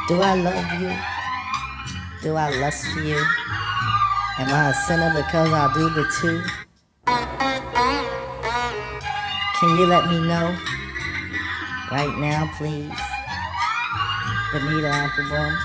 Do I love you? Do I lust for you? Am I a sinner because I do the two? Can you let me know? Right now, please. Bonita Applebum.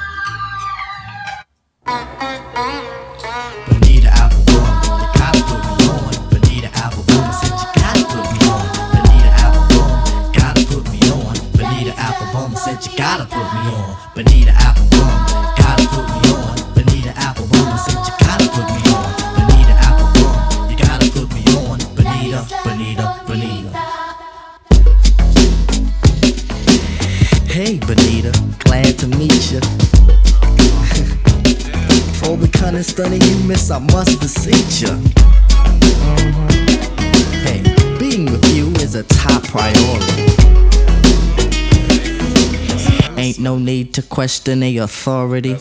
Bonita Applebum, you gotta put me on. Bonita Applebum, I said you gotta put me on. Bonita Applebum, gotta put me on. Bonita Applebum, I said you gotta put me on. Bonita Applebum, gotta put me on. Bonita Applebum, I said you gotta put me on. Bonita Applebum, you gotta put me on. Bonita, Bonita, Bonita. Hey Bonita, glad to meet ya. For the kind of stunning you miss, I must beseech ya. Hey, being with you is a top priority. Ain't no need to question the authority.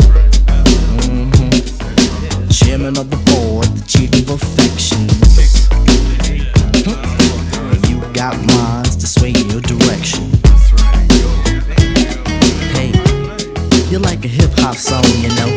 Chairman of the board, the chief of affections. You got minds to sway in your direction. Hey, you're like a hip-hop song, you know.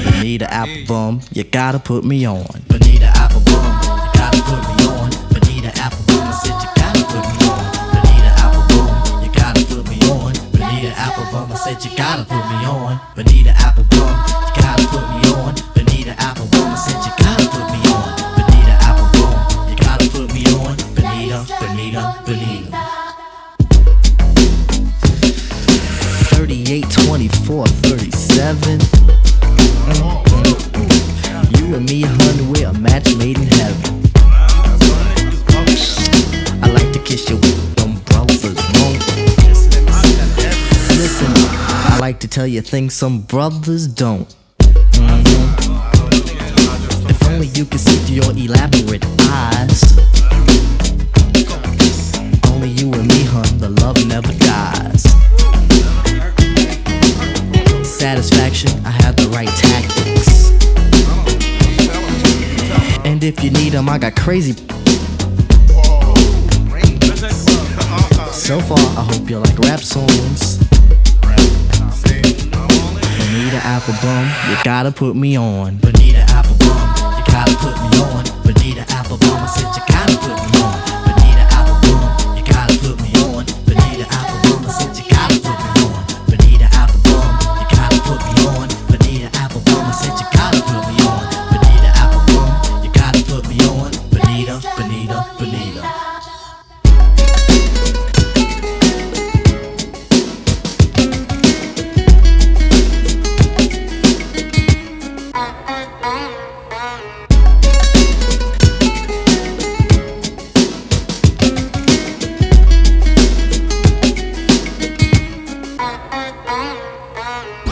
Bonita Applebum, you gotta put me on. Bonita Applebum, you gotta put me on. Bonita Applebum, I said you gotta put me on. Bonita Applebum, you gotta put me on. Bonita Applebum, I said you gotta put me on. Bonita Applebum, you gotta put me on. Bonita Applebum, I said you gotta put me on. Bonita Applebum, you gotta put me on. Bonita, Bonita, Bonita. 38, 24, 37. You and me, hun, we're a match made in heaven. I like to kiss you with them brothers won't. Listen, I like to tell you things some brothers don't. If only you could see through your elaborate eyes. Only you and me, hun, the love never dies. Satisfaction, I have the right tactics. And if you need them, I got crazy. So far, I hope you like rap songs. Bonita Applebum, you gotta put me on. Bonita Applebum, you gotta put me on. Bonita Applebum, I said you gotta put me on.